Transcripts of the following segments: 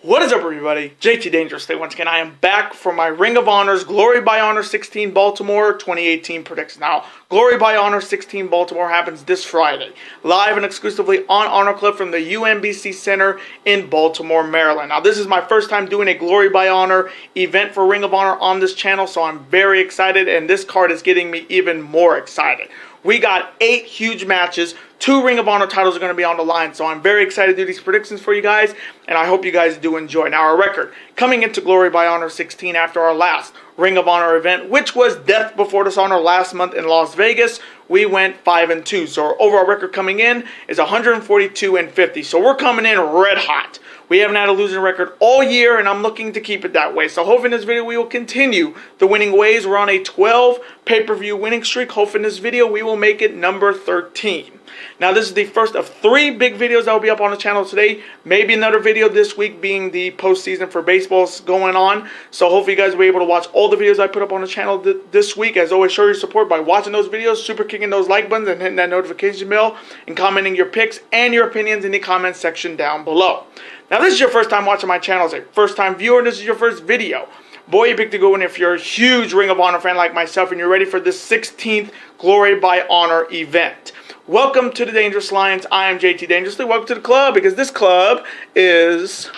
What is up, everybody? JT Dangerously once again. I am back for my Ring of Honor's Glory by Honor 16 Baltimore 2018 predictions. Now, Glory by Honor 16 Baltimore happens this Friday, live and exclusively on Honor Club from the UMBC Center in Baltimore, Maryland. Now, this is my first time doing a Glory by Honor event for Ring of Honor on this channel, so I'm very excited, and this card is getting me even more excited. We got 8 huge matches. 2 Ring of Honor titles are going to be on the line, so I'm very excited to do these predictions for you guys, and I hope you guys do enjoy. Now, our record coming into Glory by Honor 16 after our last Ring of Honor event, which was Death Before Dishonor last month in Las Vegas, we went 5-2. So our overall record coming in is 142-50. So we're coming in red hot. We haven't had a losing record all year, and I'm looking to keep it that way. So hopefully in this video we will continue the winning ways. We're on a 12 pay-per-view winning streak. Hopefully in this video we will make it number 13. Now, this is the first of 3 big videos that will be up on the channel today. Maybe another video this week, being the postseason for baseball going on. So hopefully you guys will be able to watch all the videos I put up on the channel this week. As always, show your support by watching those videos, super kicking those like buttons, and hitting that notification bell, and commenting your picks and your opinions in the comment section down below. Now, this is your first time watching my channel as a first-time viewer, and this is your first video. Boy, you picked a good one if you're a huge Ring of Honor fan like myself and you're ready for this 16th Glory by Honor event. Welcome to the Dangerous Lions. I am JT Dangerously. Welcome to the club, because this club is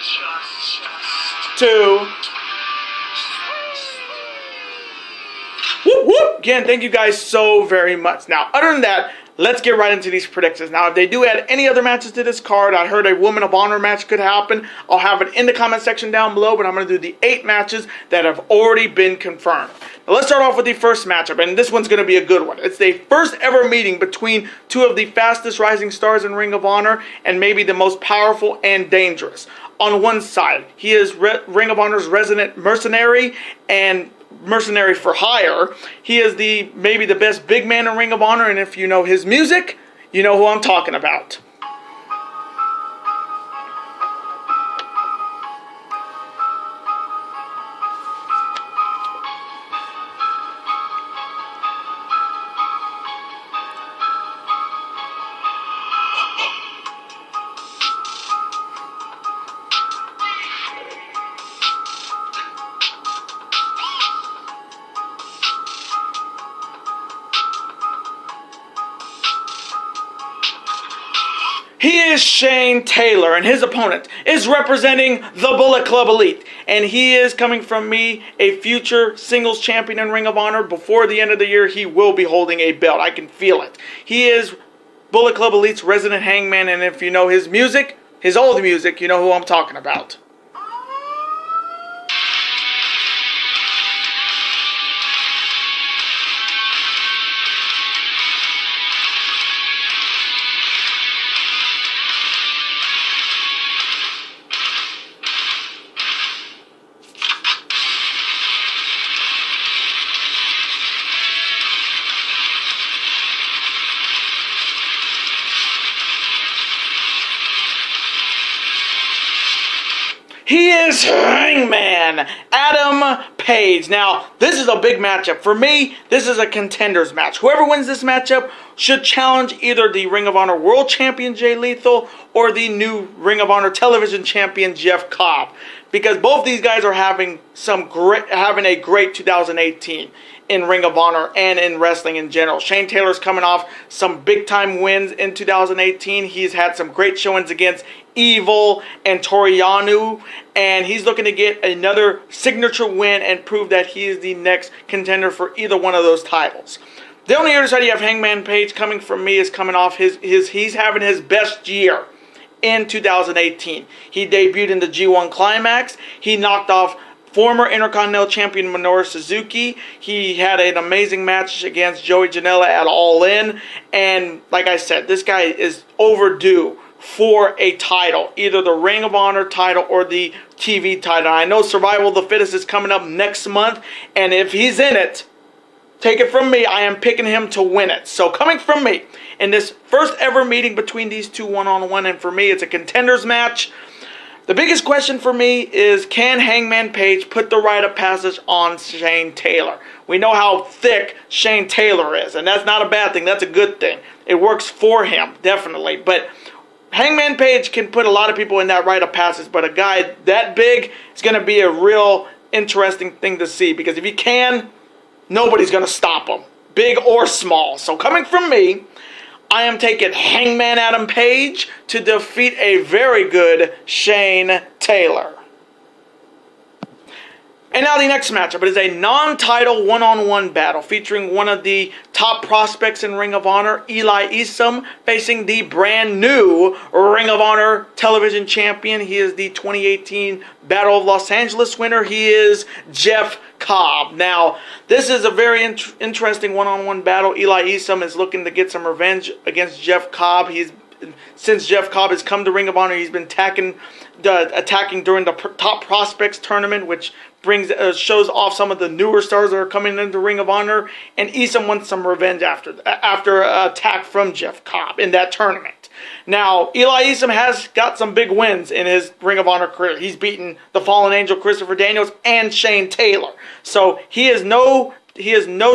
to whoop whoop. Again, thank you guys so very much. Now, other than that, let's get right into these predictions. Now, if they do add any other matches to this card, I heard a Woman of Honor match could happen. I'll have it in the comment section down below, but I'm going to do the 8 matches that have already been confirmed. Now, let's start off with the first matchup, and this one's going to be a good one. It's the first ever meeting between 2 of the fastest rising stars in Ring of Honor, and maybe the most powerful and dangerous. On one side, he is Ring of Honor's resident mercenary and mercenary for hire. He is maybe the best big man in Ring of Honor, and if you know his music, you know who I'm talking about. He is Shane Taylor, and his opponent is representing the Bullet Club Elite. And he is coming from me, a future singles champion in Ring of Honor. Before the end of the year, he will be holding a belt. I can feel it. He is Bullet Club Elite's resident hangman, and if you know his music, his old music, you know who I'm talking about. He is Hangman Adam Page. Now, this is a big matchup. For me, this is a contenders match. Whoever wins this matchup should challenge either the Ring of Honor World Champion Jay Lethal or the new Ring of Honor Television Champion Jeff Cobb, because both these guys are having a great 2018 in Ring of Honor and in wrestling in general. Shane Taylor's coming off some big-time wins in 2018. He's had some great showings against Evil and Toriano, and he's looking to get another signature win and prove that he is the next contender for either one of those titles. The only other side you have Hangman Page coming from me is coming off he's having his best year in 2018. He debuted in the G1 Climax. He knocked off former Intercontinental Champion Minoru Suzuki. He had an amazing match against Joey Janela at All In. And like I said, this guy is overdue for a title, either the Ring of Honor title or the TV title. I know Survival of the Fittest is coming up next month, and if he's in it, take it from me, I am picking him to win it. So coming from me, in this first ever meeting between these 2 one-on-one, and for me it's a contenders match, the biggest question for me is, can Hangman Page put the rite of passage on Shane Taylor? We know how thick Shane Taylor is, and that's not a bad thing, that's a good thing. It works for him, definitely. But Hangman Page can put a lot of people in that rite of passage, but a guy that big is going to be a real interesting thing to see, because if he can, nobody's going to stop him, big or small. So coming from me, I am taking Hangman Adam Page to defeat a very good Shane Taylor. And now the next matchup, it is a non-title one-on-one battle featuring one of the top prospects in Ring of Honor, Eli-Scu, facing the brand new Ring of Honor television champion. He is the 2018 Battle of Los Angeles winner. He is Jeff Cobb. Now, this is a very interesting one-on-one battle. Eli-Scu is looking to get some revenge against Jeff Cobb. Since Jeff Cobb has come to Ring of Honor, he's been attacking during the Top Prospects tournament, which shows off some of the newer stars that are coming into Ring of Honor, and Scu wants some revenge after an attack from Jeff Cobb in that tournament. Now, Eli-Scu has got some big wins in his Ring of Honor career. He's beaten the Fallen Angel Christopher Daniels and Shane Taylor. So he is no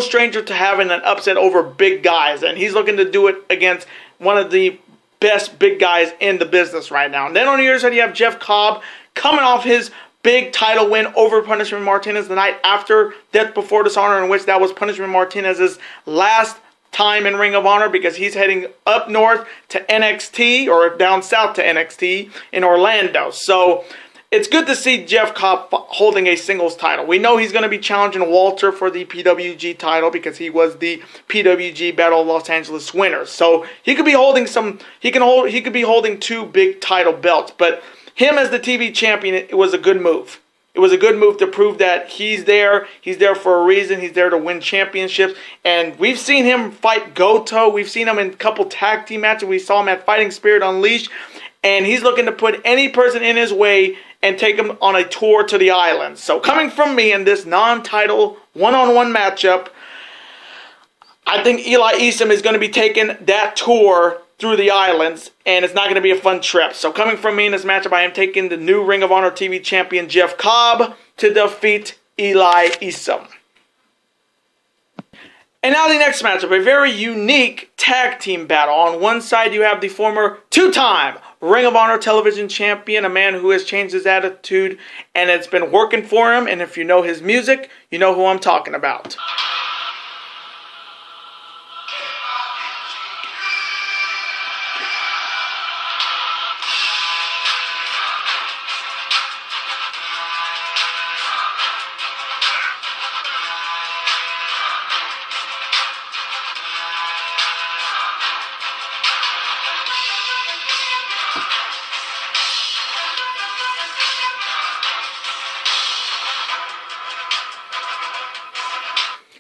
stranger to having an upset over big guys, and he's looking to do it against one of the best big guys in the business right now. And then on the other side, you have Jeff Cobb coming off his big title win over Punishment Martinez the night after Death Before Dishonor, in which that was Punishment Martinez's last time in Ring of Honor, because he's heading up north to NXT, or down south to NXT in Orlando. So it's good to see Jeff Cobb holding a singles title. We know he's going to be challenging Walter for the PWG title, because he was the PWG Battle of Los Angeles winner. So he could be holding he could be holding two big title belts, but him as the TV champion, it was a good move. It was a good move to prove that he's there. He's there for a reason. He's there to win championships. And we've seen him fight Goto. We've seen him in a couple tag team matches. We saw him at Fighting Spirit Unleashed. And he's looking to put any person in his way and take him on a tour to the islands. So coming from me in this non-title one-on-one matchup, I think Eli-Scu is going to be taking that tour through the islands, and it's not going to be a fun trip. So coming from me in this matchup, I am taking the new Ring of Honor TV champion Jeff Cobb to defeat Eli-Scu. And now the next matchup, a very unique tag team battle. On one side, you have the former two-time Ring of Honor television champion, a man who has changed his attitude, and it's been working for him. And if you know his music, you know who I'm talking about.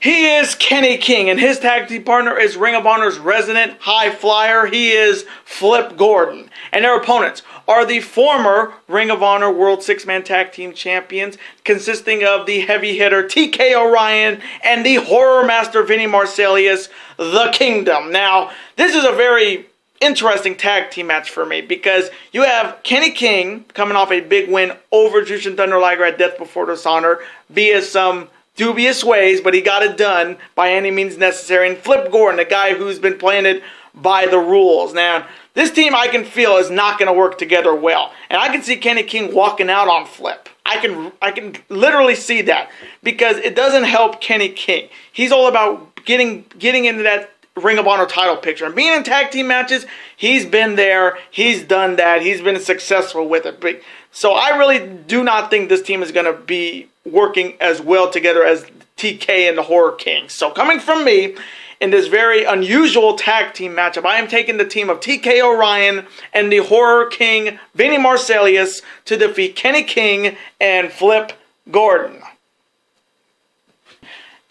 He is Kenny King, and his tag team partner is Ring of Honor's resident high flyer. He is Flip Gordon. And their opponents are the former Ring of Honor World Six-Man Tag Team Champions, consisting of the heavy hitter TK O'Ryan and the Horror Master Vinny Marsalius, The Kingdom. Now, this is a very interesting tag team match for me, because you have Kenny King coming off a big win over Jushin Thunder Liger at Death Before Dishonor via some dubious ways, but he got it done by any means necessary. And Flip Gordon, the guy who's been playing it by the rules. Now, this team I can feel is not going to work together well. And I can see Kenny King walking out on Flip. I can literally see that, because it doesn't help Kenny King. He's all about getting into that Ring of Honor title picture. And being in tag team matches, he's been there, he's done that, he's been successful with it. So I really do not think this team is going to be working as well together as TK and the Horror King. So coming from me in this very unusual tag team matchup, I am taking the team of TK O'Ryan and the Horror King Vinny Marsalius to defeat Kenny King and Flip Gordon.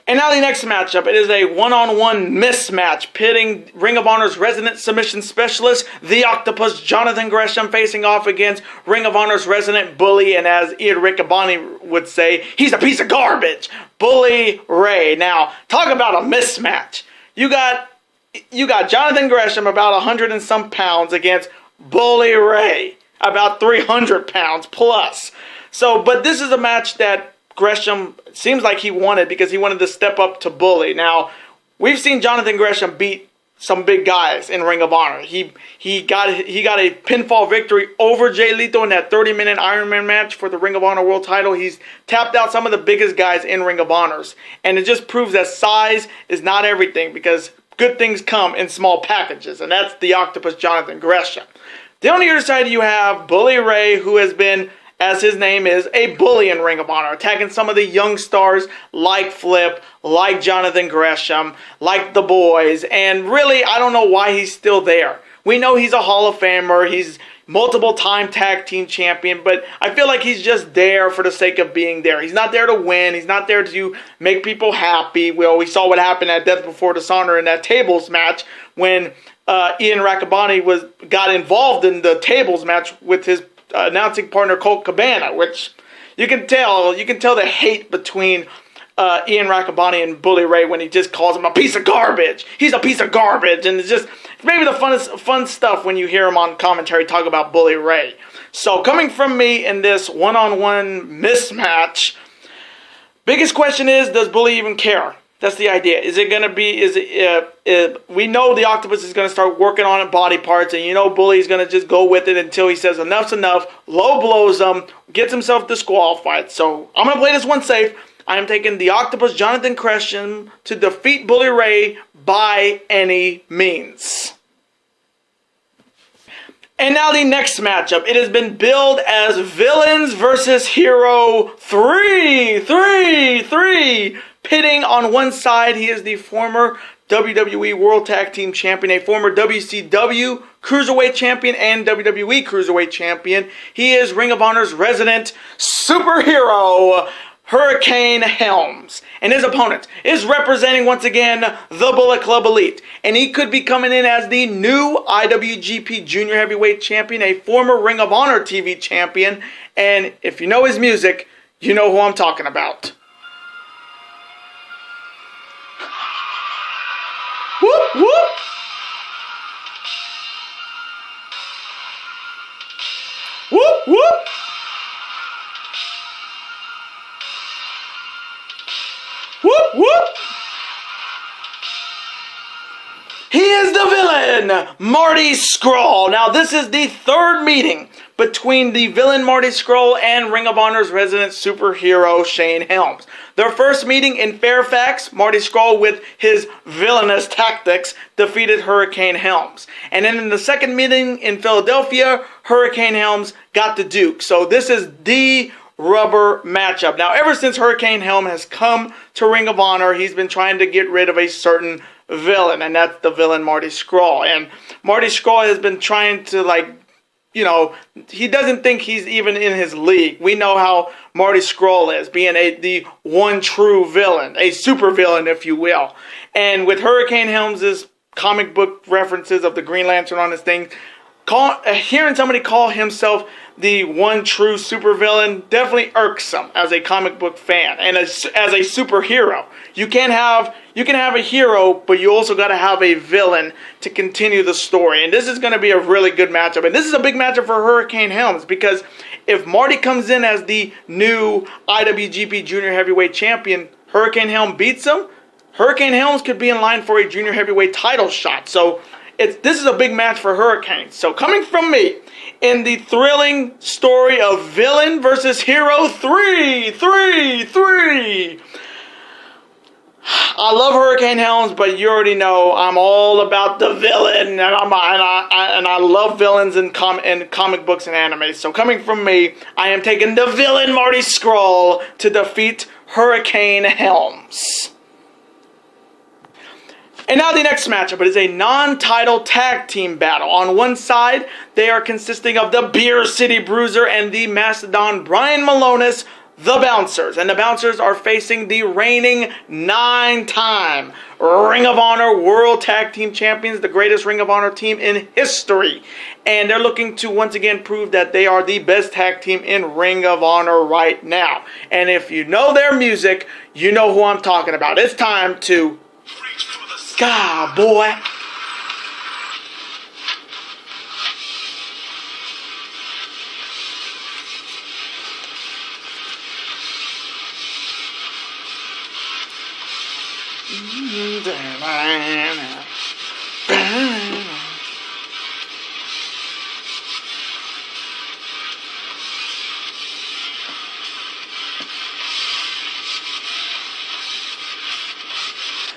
And now the next matchup, it is a one-on-one mismatch pitting Ring of Honor's resident submission specialist, the Octopus Jonathan Gresham, facing off against Ring of Honor's resident bully, and as Ian Riccaboni would say, he's a piece of garbage, Bully Ray. Now, talk about a mismatch. You got Jonathan Gresham, about 100 and some pounds, against Bully Ray, about 300 pounds plus. So, but this is a match that Gresham seems like he wanted, because he wanted to step up to Bully. Now, we've seen Jonathan Gresham beat some big guys in Ring of Honor. He got a pinfall victory over Jay Lethal in that 30-minute Iron Man match for the Ring of Honor World Title. He's tapped out some of the biggest guys in Ring of Honors, and it just proves that size is not everything, because good things come in small packages, and that's the Octopus Jonathan Gresham. Then on the other side, you have Bully Ray, who has been, as his name is, a bully in Ring of Honor, attacking some of the young stars like Flip, like Jonathan Gresham, like the boys, and really, I don't know why he's still there. We know he's a Hall of Famer, he's multiple-time tag team champion, but I feel like he's just there for the sake of being there. He's not there to win, he's not there to make people happy. Well, we saw what happened at Death Before Dishonor in that tables match when Ian Riccaboni got involved in the tables match with his announcing partner Colt Cabana, which you can tell the hate between Ian Riccaboni and Bully Ray when he just calls him a piece of garbage. He's a piece of garbage, and it's maybe the fun stuff when you hear him on commentary talk about Bully Ray. So coming from me in this one-on-one mismatch, biggest question is, does Bully even care? That's the idea. Is it going to be, we know the Octopus is going to start working on body parts, and you know Bully's going to just go with it until he says enough's enough, low blows him, gets himself disqualified. So I'm going to play this one safe. I am taking the Octopus Jonathan Gresham to defeat Bully Ray by any means. And now the next matchup. It has been billed as Villains versus Hero 3. Pitting on one side, he is the former WWE World Tag Team Champion, a former WCW Cruiserweight Champion, and WWE Cruiserweight Champion. He is Ring of Honor's resident superhero, Hurricane Helms. And his opponent is representing, once again, the Bullet Club Elite. And he could be coming in as the new IWGP Junior Heavyweight Champion, a former Ring of Honor TV Champion. And if you know his music, you know who I'm talking about. Whoop, whoop. Whoop, whoop. Whoop, whoop. He is the villain, Marty Scurll. Now, this is the third meeting between the villain Marty Scurll and Ring of Honor's resident superhero Shane Helms. Their first meeting in Fairfax, Marty Scurll, with his villainous tactics, defeated Hurricane Helms. And then in the second meeting in Philadelphia, Hurricane Helms got the Duke. So this is the rubber matchup. Now, ever since Hurricane Helms has come to Ring of Honor, he's been trying to get rid of a certain villain, and that's the villain Marty Scurll. And Marty Scurll has been trying to, he doesn't think he's even in his league. We know how Marty Scurll is, being the one true villain, a super villain, if you will. And with Hurricane Helms' comic book references of the Green Lantern on his thing, hearing somebody call himself the one true supervillain definitely irks him as a comic book fan and as a superhero. You can have a hero, but you also got to have a villain to continue the story. And this is going to be a really good matchup. And this is a big matchup for Hurricane Helms, because if Marty comes in as the new IWGP Junior Heavyweight Champion, Hurricane Helms beats him, Hurricane Helms could be in line for a Junior Heavyweight title shot. So this is a big match for Hurricane. So coming from me, in the thrilling story of Villain versus Hero 3. I love Hurricane Helms, but you already know I'm all about the villain, and I love villains in comic books and anime. So coming from me, I am taking the villain Marty Scurll to defeat Hurricane Helms. And now the next matchup. It is a non-title tag team battle. On one side, they are consisting of the Beer City Bruiser and the Mastodon Brian Malonis, the Bouncers. And the Bouncers are facing the reigning 9-time Ring of Honor World Tag Team Champions, the greatest Ring of Honor team in history. And they're looking to once again prove that they are the best tag team in Ring of Honor right now. And if you know their music, you know who I'm talking about. It's time to... God, boy.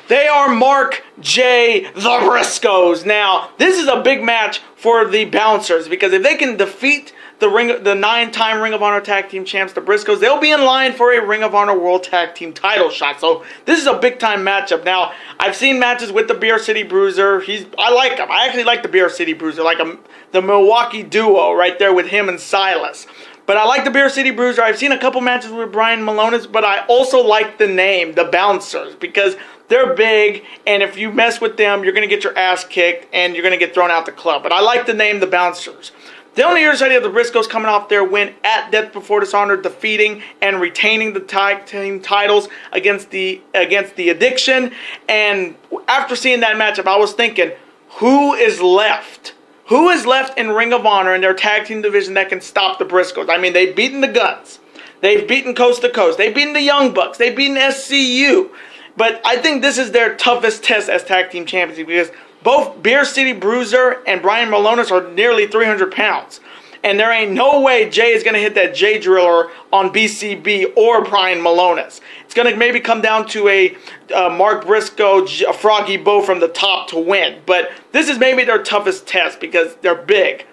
They are Mark J. the Briscoes. Now, this is a big match for the Bouncers because if they can defeat the 9-time Ring of Honor Tag Team Champs, the Briscoes, they'll be in line for a Ring of Honor World Tag Team title shot. So this is a big-time matchup. Now, I've seen matches with the Beer City Bruiser. I like him. I actually like the Beer City Bruiser, like the Milwaukee duo right there with him and Silas. But I like the Beer City Bruiser. I've seen a couple matches with Brian Malonis, but I also like the name, the Bouncers, because they're big, and if you mess with them, you're going to get your ass kicked, and you're going to get thrown out the club. But I like the name, the Bouncers. The only years I have the Briscoes coming off their win at Death Before Dishonor, defeating and retaining the tag team titles against the Addiction. And after seeing that matchup, I was thinking, who is left? Who is left in Ring of Honor in their tag team division that can stop the Briscoes? I mean, they've beaten the Guns. They've beaten Coast to Coast. They've beaten the Young Bucks. They've beaten SCU. But I think this is their toughest test as tag team champions because both Beer City Bruiser and Brian Malonis are nearly 300 pounds. And there ain't no way Jay is going to hit that J Driller on BCB or Brian Malonis. It's going to maybe come down to a Mark Briscoe, a Froggy Bow from the top to win. But this is maybe their toughest test because they're big.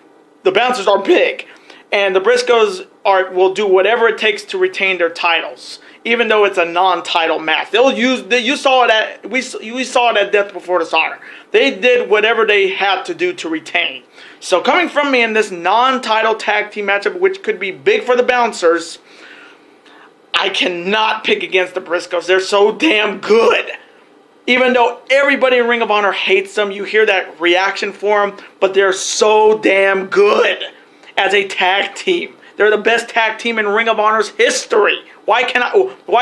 The Bouncers are big. And the Briscoes will do whatever it takes to retain their titles, even though it's a non-title match. We saw it at Death Before Dishonor. They did whatever they had to do to retain. So coming from me in this non-title tag team matchup, which could be big for the Bouncers, I cannot pick against the Briscoes. They're so damn good. Even though everybody in Ring of Honor hates them, you hear that reaction for them, but they're so damn good as a tag team. They're the best tag team in Ring of Honor's history. Why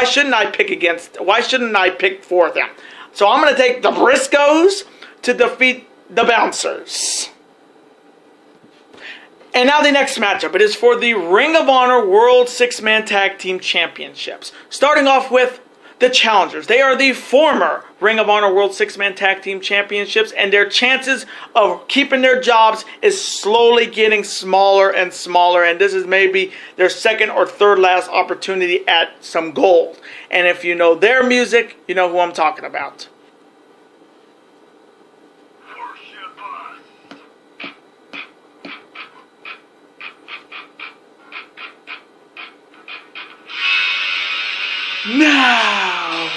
shouldn't I pick for them? So I'm going to take the Briscoes to defeat the Bouncers. And now the next matchup. It is for the Ring of Honor World 6-Man Tag Team Championships. Starting off with the challengers. They are the former Ring of Honor World 6-Man Tag Team Championships, and their chances of keeping their jobs is slowly getting smaller and smaller, and this is maybe their second or third last opportunity at some gold. And if you know their music, you know who I'm talking about. Now,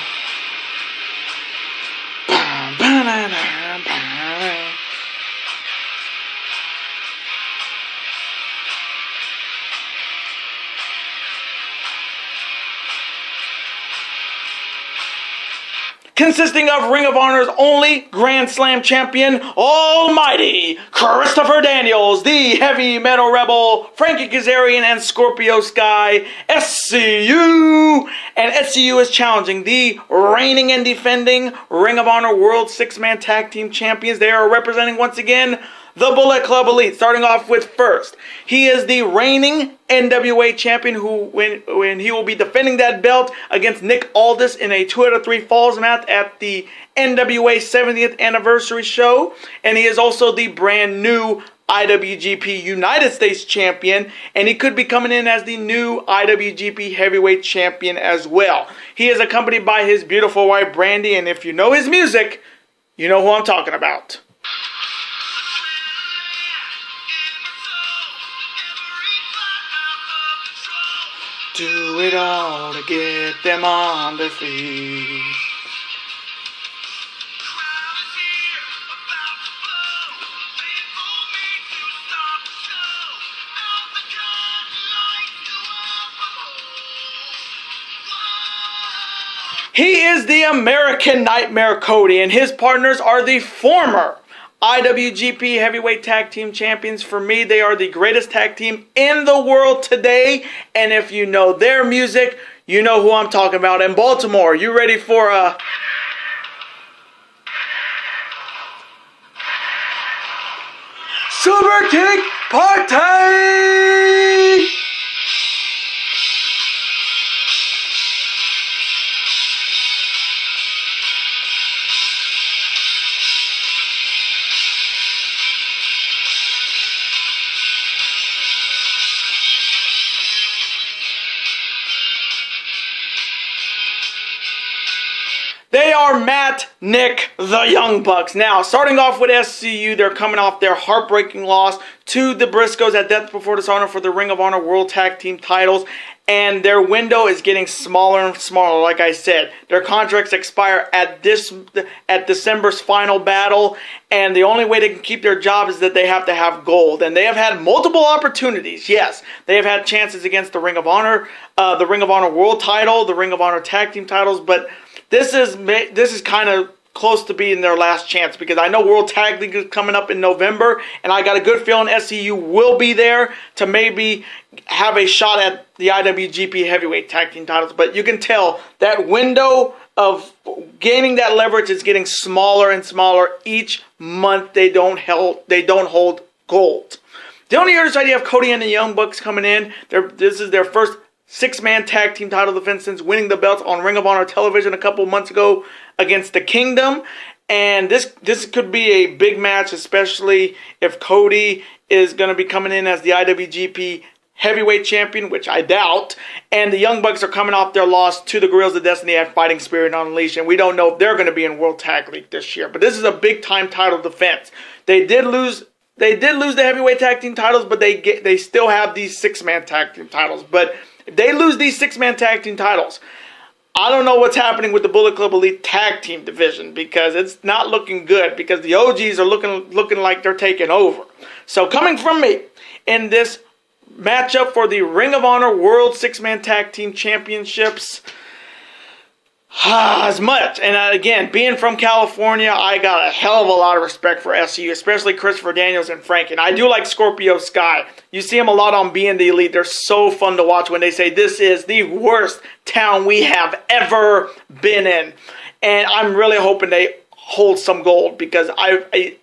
consisting of Ring of Honor's only Grand Slam champion, Almighty Christopher Daniels, the Heavy Metal Rebel, Frankie Kazarian, and Scorpio Sky, SCU. And SCU is challenging the reigning and defending Ring of Honor World 6-Man Tag Team Champions. They are representing once again the Bullet Club Elite. Starting off with first, he is the reigning NWA champion who, when he will be defending that belt against Nick Aldis in a 2 out of 3 falls match at the NWA 70th anniversary show. And he is also the brand new IWGP United States champion, and he could be coming in as the new IWGP Heavyweight champion as well. He is accompanied by his beautiful wife Brandy, and if you know his music, you know who I'm talking about. Do it all to get them on their feet. He is the American Nightmare Cody, and his partners are the former IWGP Heavyweight Tag Team Champions. For me, they are the greatest tag team in the world today. And if you know their music, you know who I'm talking about. In Baltimore, you ready for a Super Kick Party? They are are Matt, Nick, the Young Bucks. Now, starting off with SCU, they're coming off their heartbreaking loss to the Briscoes at Death Before Dishonor for the Ring of Honor World Tag Team titles. And their window is getting smaller and smaller, like I said. Their contracts expire at December's final battle, and the only way they can keep their job is that they have to have gold. And they have had multiple opportunities. Yes, they have had chances against the Ring of Honor World title, the Ring of Honor Tag Team titles, but this is kind of close to being their last chance, because I know World Tag League is coming up in November, and I got a good feeling SCU will be there to maybe have a shot at the IWGP Heavyweight Tag Team titles. But you can tell that window of gaining that leverage is getting smaller and smaller each month. They don't hold gold. The only other side, you have Cody and the Young Bucks coming in. This is their first 6-man tag team title defense since winning the belts on Ring of Honor television a couple months ago against the Kingdom. And this could be a big match, especially if Cody is going to be coming in as the IWGP Heavyweight Champion, which I doubt. And the Young Bucks are coming off their loss to the Guerrillas of Destiny at Fighting Spirit Unleashed. And we don't know if they're going to be in World Tag League this year. But this is a big-time title defense. They did lose the Heavyweight Tag Team titles, but they still have these 6-man tag team titles. But if they lose these 6-man tag team titles, I don't know what's happening with the Bullet Club Elite Tag Team division, because it's not looking good, because the OGs are looking like they're taking over. So coming from me in this matchup for the Ring of Honor World 6-man Tag Team Championships, as much, and again, being from California, I got a hell of a lot of respect for SCU, especially Christopher Daniels and Frank. And I do like Scorpio Sky. You see him a lot on Being the Elite. They're so fun to watch when they say, this is the worst town we have ever been in. And I'm really hoping they hold some gold, because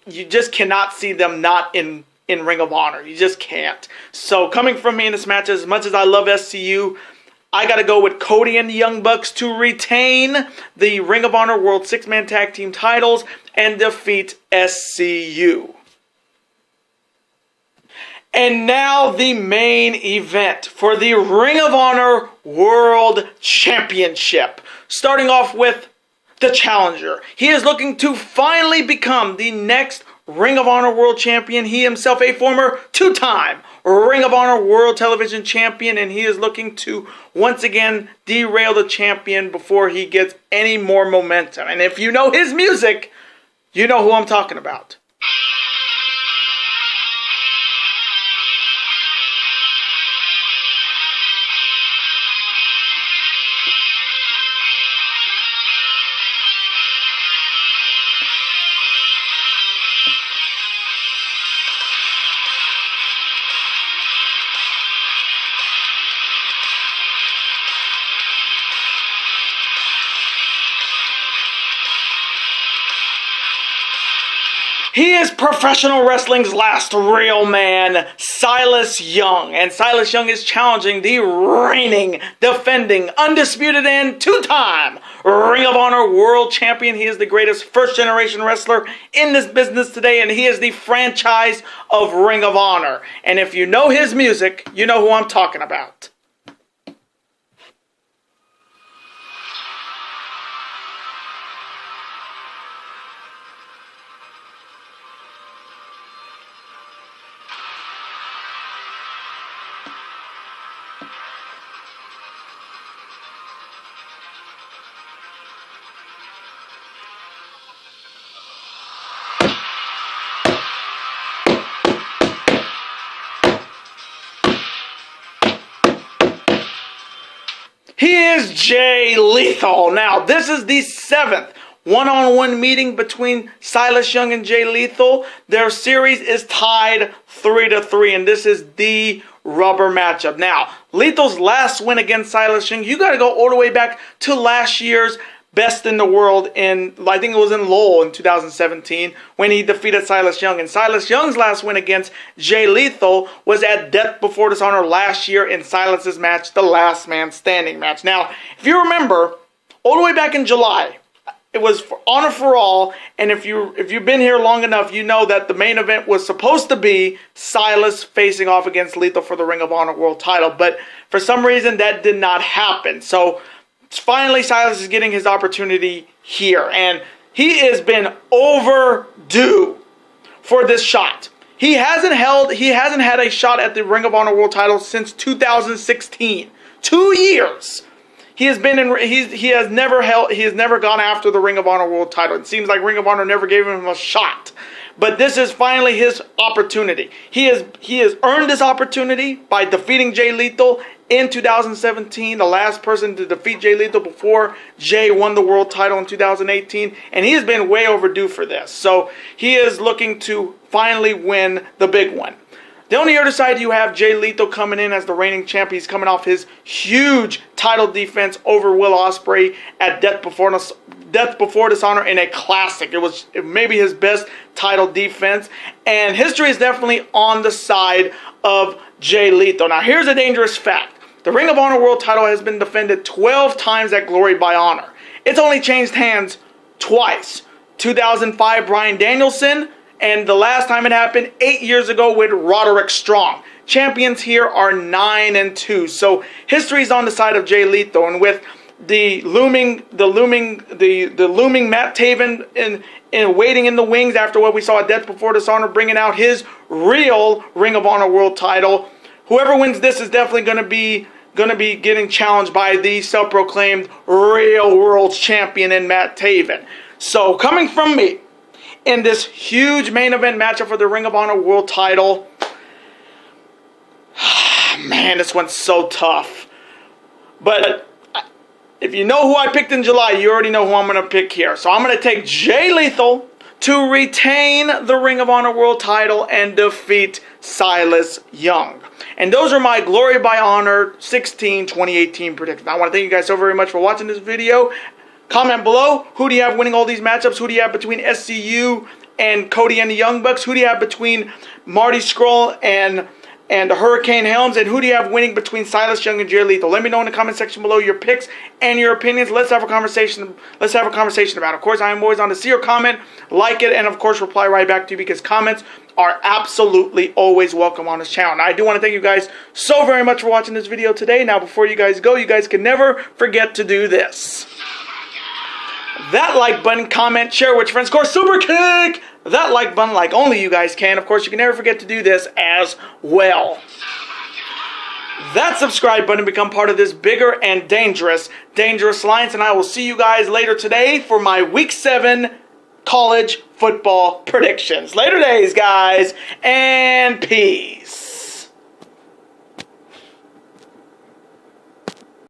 you just cannot see them not in Ring of Honor. You just can't. So coming from me in this match, as much as I love SCU, I got to go with Cody and the Young Bucks to retain the Ring of Honor World 6-man Tag Team titles and defeat SCU. And now the main event for the Ring of Honor World Championship. Starting off with the challenger. He is looking to finally become the next Ring of Honor World Champion. He himself a former 2-time Ring of Honor World Television Champion, and he is looking to once again derail the champion before he gets any more momentum. And if you know his music, you know who I'm talking about. He is professional wrestling's last real man, Silas Young. And Silas Young is challenging the reigning, defending, undisputed, and 2-time Ring of Honor World Champion. He is the greatest first-generation wrestler in this business today, and he is the franchise of Ring of Honor. And if you know his music, you know who I'm talking about. He is Jay-Lethal. Now, this is the 7th one-on-one meeting between Silas Young and Jay-Lethal. Their series is tied 3-3, and this is the rubber matchup. Now, Lethal's last win against Silas Young, you got to go all the way back to last year's Best in the World in, I think it was in Lowell in 2017, when he defeated Silas Young. And Silas Young's last win against Jay-Lethal was at Death Before Dishonor last year in Silas's match, the Last Man Standing match. Now, if you remember, all the way back in July, it was for Honor for All, and if you've been here long enough, you know that the main event was supposed to be Silas facing off against Lethal for the Ring of Honor World title, but for some reason that did not happen. So finally Silas is getting his opportunity here, and he has been overdue for this shot. He hasn't had a shot at the Ring of Honor World Title since 2016. 2 years. He has never gone after the Ring of Honor World Title. It seems like Ring of Honor never gave him a shot. But this is finally his opportunity. He has earned this opportunity by defeating Jay Lethal in 2017, the last person to defeat Jay Lethal before Jay won the world title in 2018, and he has been way overdue for this. So he is looking to finally win the big one. Then on the other side, you have Jay Lethal coming in as the reigning champ. He's coming off his huge title defense over Will Ospreay at Death Before Dishonor in a classic. It was maybe his best title defense. And history is definitely on the side of Jay Lethal. Now, here's a dangerous fact. The Ring of Honor World Title has been defended 12 times at Glory by Honor. It's only changed hands twice. 2005, Bryan Danielson. And the last time it happened, 8 years ago with Roderick Strong. Champions here are 9-2. So history's on the side of Jay Lethal, and with the looming Matt Taven in waiting in the wings after what we saw at Death Before Dishonor, bringing out his real Ring of Honor World Title. Whoever wins this is definitely going to be getting challenged by the self-proclaimed real world champion in Matt Taven. So coming from me, in this huge main event matchup for the Ring of Honor World Title, man, this one's so tough. But if you know who I picked in July, you already know who I'm going to pick here. So I'm going to take Jay Lethal to retain the Ring of Honor World Title and defeat Silas Young. And those are my Glory by Honor 16 2018 predictions. I want to thank you guys so very much for watching this video. Comment below, who do you have winning all these matchups? Who do you have between SCU and Cody and the Young Bucks? Who do you have between Marty Scurll and Hurricane Helms? And who do you have winning between Silas Young and Jay Lethal? Let me know in the comment section below your picks and your opinions. Let's have a conversation. Let's have a conversation about it. Of course, I am always on to see your comment, like it, and of course reply right back to you, because comments are absolutely always welcome on this channel. Now, I do want to thank you guys so very much for watching this video today. Now, before you guys go, you guys can never forget to do this. That like button, comment, share with your friends. Of course, super kick that like button like only you guys can. Of course, you can never forget to do this as well. That subscribe button, become part of this bigger and dangerous alliance. And I will see you guys later today for my Week 7 college football predictions. Later days, guys, and peace.